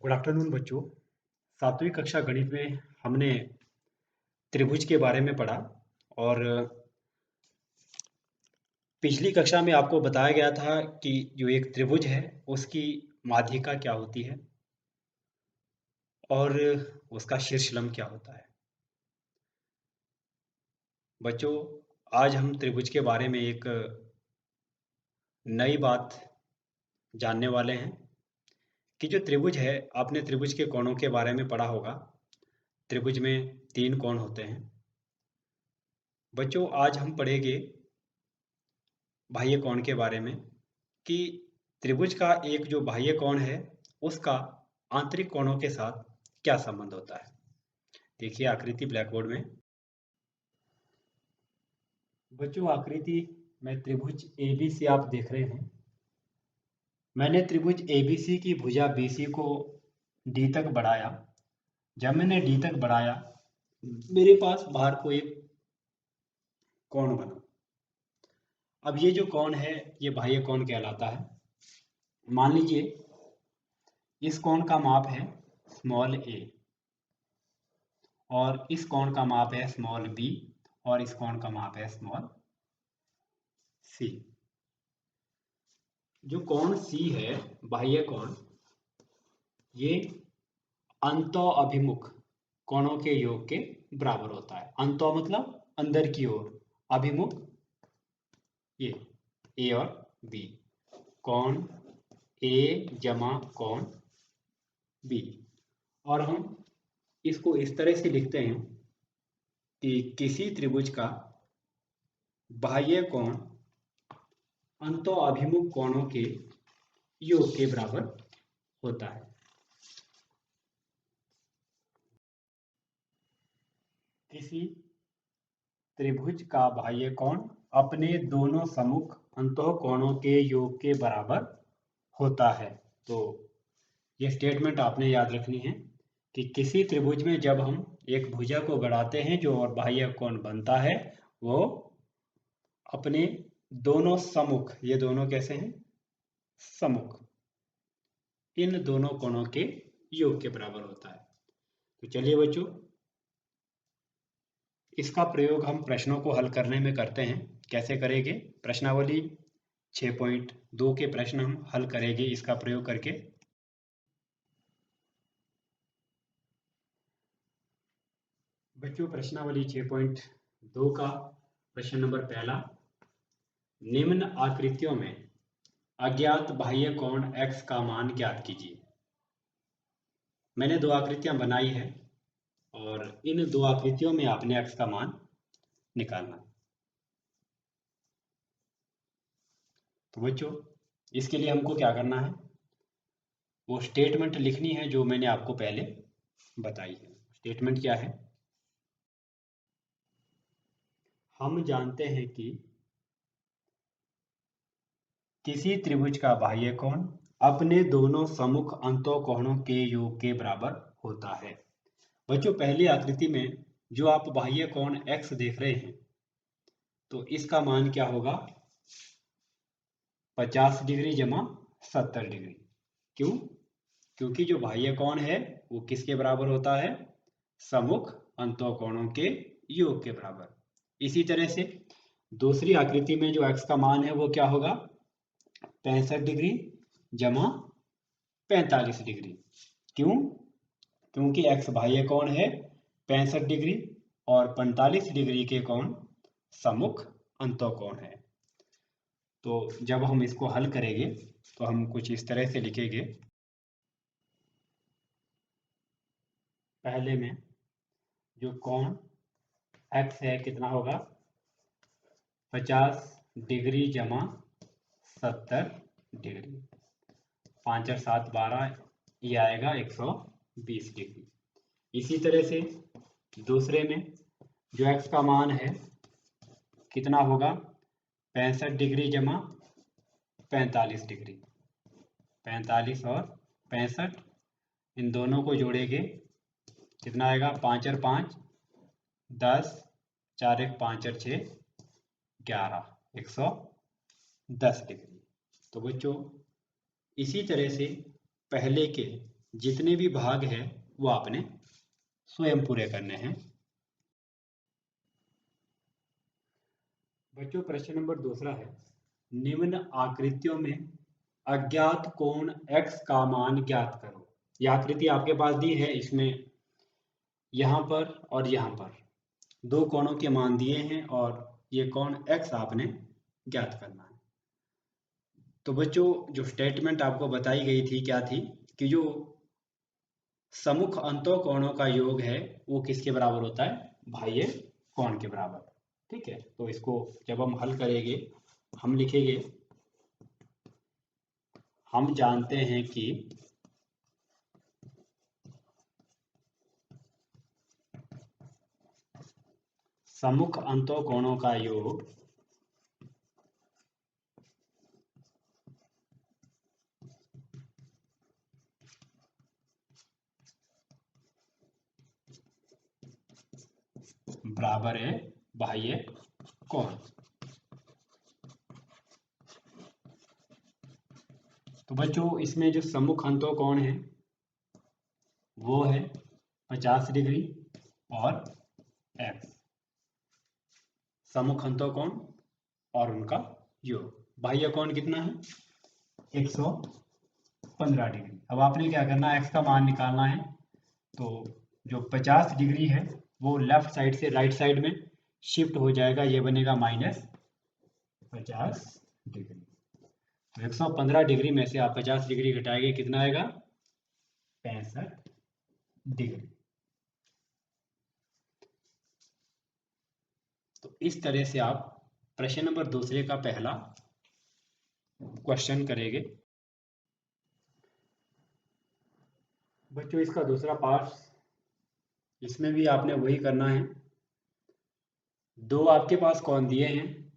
Good afternoon बच्चों। सातवीं कक्षा गणित में हमने त्रिभुज के बारे में पढ़ा और पिछली कक्षा में आपको बताया गया था कि जो एक त्रिभुज है उसकी माध्यिका क्या होती है और उसका शीर्षलंब क्या होता है। बच्चों, आज हम त्रिभुज के बारे में एक नई बात जानने वाले हैं कि जो त्रिभुज है, आपने त्रिभुज के कोणों के बारे में पढ़ा होगा। त्रिभुज में 3 कोण होते हैं। बच्चों, आज हम पढ़ेंगे बाह्य कोण के बारे में कि त्रिभुज का एक जो बाह्य कोण है उसका आंतरिक कोणों के साथ क्या संबंध होता है। देखिए आकृति ब्लैक बोर्ड में। बच्चों, आकृति में त्रिभुज ABC आप देख रहे हैं। मैंने त्रिभुज ABC की भुजा BC को D तक बढ़ाया। जब मैंने D तक बढ़ाया, मेरे पास बाहर को एक कोण बना। अब ये जो कोण है ये बाह्य कोण कहलाता है। मान लीजिए इस कोण का माप है स्मॉल a और इस कोण का माप है स्मॉल b और इस कोण का माप है स्मॉल c। जो कोण c है बाह्य कोण, ये अंतः अभिमुख कोणों के योग के बराबर होता है। अंतः मतलब अंदर की ओर, अभिमुख ये a और b। कोण a जमा कोण b। और हम इसको इस तरह से लिखते हैं कि किसी त्रिभुज का बाह्य कोण अंतः अभिमुख कोणों के योग के बराबर होता है। किसी त्रिभुज का बाह्य कोण अपने दोनों सम्मुख अंतः कोणों के योग के बराबर होता है। तो ये स्टेटमेंट आपने याद रखनी है कि किसी त्रिभुज में जब हम एक भुजा को गढ़ाते हैं जो और बाह्य कोण बनता है वो अपने दोनों सम्मुख, ये दोनों कैसे हैं सम्मुख, इन दोनों कोणों के योग के बराबर होता है। तो चलिए बच्चों, इसका प्रयोग हम प्रश्नों को हल करने में करते हैं। कैसे करेंगे? प्रश्नावली 6.2 के प्रश्न हम हल करेंगे इसका प्रयोग करके। बच्चों, प्रश्नावली 6.2 का प्रश्न नंबर पहला, निम्न आकृतियों में अज्ञात बाह्य कोण x का मान ज्ञात कीजिए। मैंने 2 आकृतियां बनाई है और इन 2 आकृतियों में आपने x का मान निकालना है। तो बच्चों, इसके लिए हमको क्या करना है, वो स्टेटमेंट लिखनी है जो मैंने आपको पहले बताई है। स्टेटमेंट क्या है? हम जानते हैं कि किसी त्रिभुज का बाह्य कोण अपने दोनों सम्मुख अंतः कोणों के योग के बराबर होता है। बच्चों, पहली आकृति में जो आप बाह्य कोण x देख रहे हैं तो इसका मान क्या होगा? 50 डिग्री जमा 70 डिग्री। क्यों? क्योंकि जो बाह्य कोण है वो किसके बराबर होता है? सम्मुख अंतः कोणों के योग के बराबर। इसी तरह से दूसरी आकृति में जो x का मान है वो क्या होगा? 65 डिग्री जमा 45 डिग्री। क्यों? क्योंकि x बाह्य कोण है 65 डिग्री और 45 डिग्री के कोण सम्मुख अंतः कोण है। तो जब हम इसको हल करेंगे तो हम कुछ इस तरह से लिखेंगे। पहले में जो कोण x है कितना होगा? 50 डिग्री जमा 70 डिग्री। 5 और 7 12, ये आएगा 120 डिग्री। इसी तरह से दूसरे में जो x का मान है कितना होगा? 65 डिग्री जमा 45 डिग्री। 45 और 65, इन दोनों को जोड़ेंगे कितना आएगा? 5 और 5 10, 4 1 5 और 6 11, 110 डिग्री। तो बच्चों, इसी तरह से पहले के जितने भी भाग हैं वो आपने स्वयं पूरे करने हैं। बच्चों प्रश्न नंबर दूसरा है, निम्न आकृतियों में अज्ञात कोण x का मान ज्ञात करो। यह आकृति आपके पास दी है, इसमें यहाँ पर और यहाँ पर दो कोणों के मान दिए हैं और ये कोण x आपने ज्ञात करना है। तो बच्चों जो स्टेटमेंट आपको बताई गई थी क्या थी कि जो सम्मुख अंतः कोणों का योग है वो किसके बराबर होता है, बाह्य कोण के बराबर। ठीक है, तो इसको जब हम हल करेंगे हम लिखेंगे, हम जानते हैं कि सम्मुख अंतः कोणों का योग बराबर है बाह्य कोण। तो बच्चों इसमें जो सम्मुख अंतः कोण है वो है 50 डिग्री और x, सम्मुख अंतः कोण और उनका योग। बाह्य कोण कितना है, 115 डिग्री। अब आपने क्या करना है, x का मान निकालना है। तो जो 50 डिग्री है वो लेफ्ट साइड से राइट साइड में शिफ्ट हो जाएगा, ये बनेगा -50 डिग्री। तो 115 डिग्री में से आप 50 डिग्री घटाएंगे, कितना आएगा, 65 डिग्री। तो इस तरह से आप प्रश्न नंबर दूसरे का पहला क्वेश्चन करेंगे। बच्चों इसका दूसरा पार्ट, इसमें भी आपने वही करना है। दो आपके पास कोण दिए हैं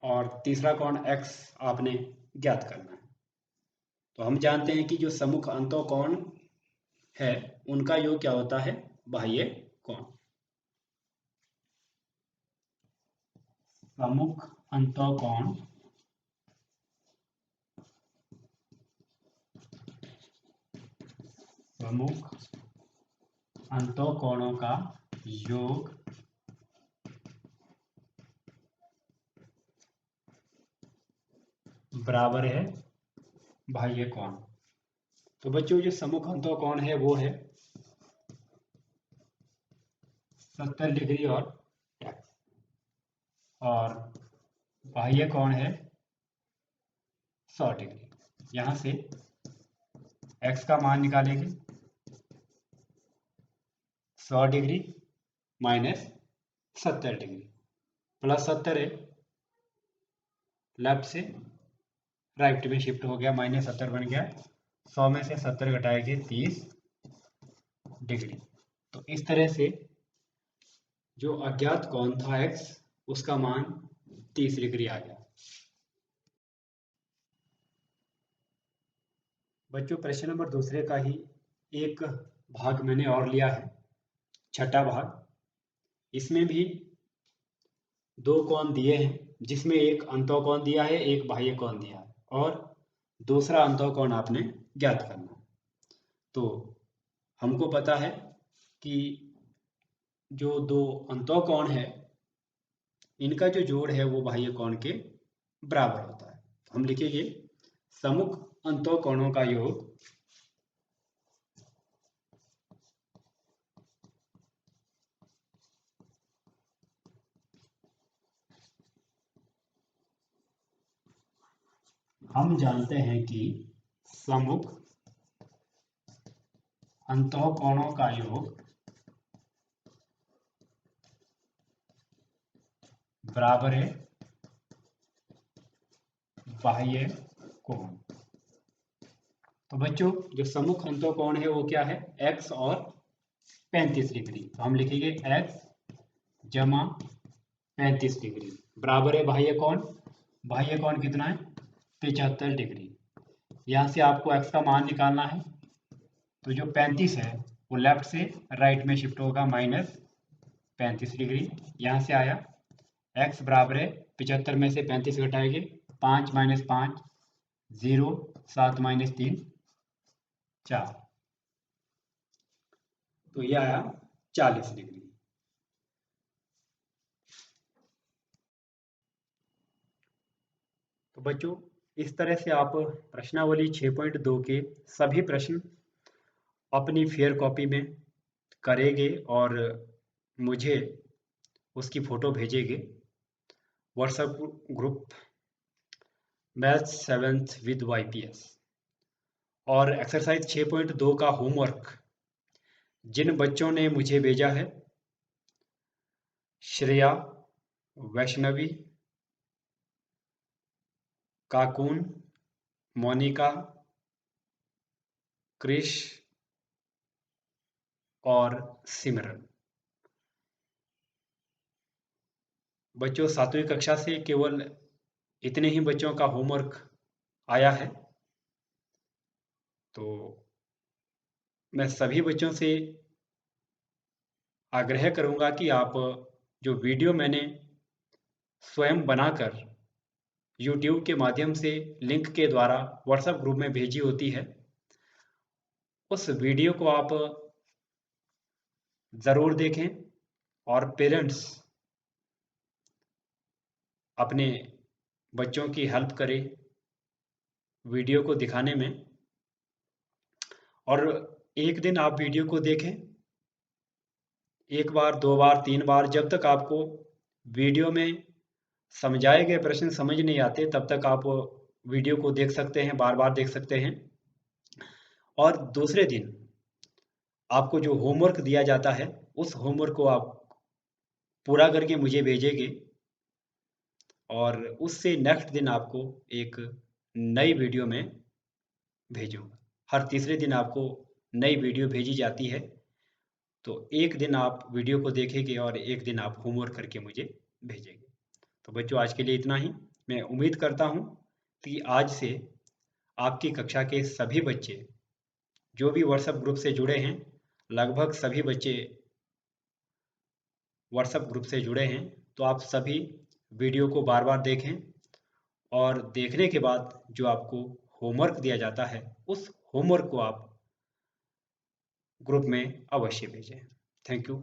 और तीसरा कोण x आपने ज्ञात करना है। तो हम जानते हैं कि जो सम्मुख अंतः कोण है उनका योग क्या होता है, बाह्य कोण। सम्मुख अंतः कोण प्रमुख अंतः कोणों का योग बराबर है बाह्य कोण। तो बच्चों जो सम्मुख अंतः कोण है वो है 70 डिग्री और x, और बाह्य कोण है 100 डिग्री। यहां से x का मान निकालेंगे, 100 डिग्री माइनस 70 डिग्री प्लस 70 है, लेफ्ट से राइट में शिफ्ट हो गया, -70 बन गया। 100 में से 70 घटाएंगे 30 डिग्री। तो इस तरह से जो अज्ञात कोण था x उसका मान 30 डिग्री आ गया। बच्चों प्रश्न नंबर दूसरे का ही एक भाग मैंने और लिया है, छठा भाग। इसमें भी दो कोण दिए हैं, जिसमें एक अंतः कोण दिया है, एक बाह्य कोण दिया है, और दूसरा अंतः कोण आपने ज्ञात करना है। तो हमको पता है कि जो दो अंतः कोण है इनका जो जोड़ है वो बाह्य कोण के बराबर होता है। हम लिखेंगे सम्मुख अंतः कोणों का योग हम जानते हैं कि सम्मुख अंतः कोणों का योग बराबर है बाह्य कोण। तो बच्चों जो सम्मुख अंतः कोण है वो क्या है, x और 35 डिग्री। तो हम लिखेंगे x जमा 35 डिग्री बराबर है बाह्य कोण। बाह्य कोण कितना है, 75 डिग्री। यहाँ से आपको x का मान निकालना है। तो जो 35 है वो लेफ्ट से राइट में शिफ्ट होगा, -35 डिग्री। यहाँ से आया x बराबर है 75 में से 35 घटाएंगे, 5 - 5 0, 7 - 3 4। तो ये आया 40 डिग्री। तो बच्चों, इस तरह से आप प्रश्नावली 6.2 के सभी प्रश्न अपनी फेयर कॉपी में करेंगे और मुझे उसकी फोटो भेजेंगे WhatsApp group maths 7th with YPS। और एक्सरसाइज 6.2 का होमवर्क जिन बच्चों ने मुझे भेजा है, श्रेया, वैष्णवी, काकून, मोनिका, क्रिश और सिमरन, बच्चों 7वीं कक्षा से केवल इतने ही बच्चों का होमवर्क आया है। तो मैं सभी बच्चों से आग्रह करूंगा कि आप जो वीडियो मैंने स्वयं बनाकर YouTube के माध्यम से लिंक के द्वारा व्हाट्सएप ग्रुप में भेजी होती है, उस वीडियो को आप ज़रूर देखें और पेरेंट्स अपने बच्चों की हेल्प करें वीडियो को दिखाने में। और एक दिन आप वीडियो को देखें, 1 बार 2 बार 3 बार, जब तक आपको वीडियो में समझाए गए प्रश्न समझ नहीं आते तब तक आप वीडियो को देख सकते हैं, बार बार देख सकते हैं। और दूसरे दिन आपको जो होमवर्क दिया जाता है, उस होमवर्क को आप पूरा करके मुझे भेजेंगे और उससे नेक्स्ट दिन आपको एक नई वीडियो में भेजूंगा। हर तीसरे दिन आपको नई वीडियो भेजी जाती है। तो एक दिन आप वीडियो को देखेंगे और एक दिन आप होमवर्क करके मुझे भेजेंगे। तो बच्चों, आज के लिए इतना ही। मैं उम्मीद करता हूँ कि आज से आपकी कक्षा के सभी बच्चे जो भी व्हाट्सएप ग्रुप से जुड़े हैं, लगभग सभी बच्चे व्हाट्सएप ग्रुप से जुड़े हैं, तो आप सभी वीडियो को बार बार देखें और देखने के बाद जो आपको होमवर्क दिया जाता है, उस होमवर्क को आप ग्रुप में अवश्य भेजें। Thank you.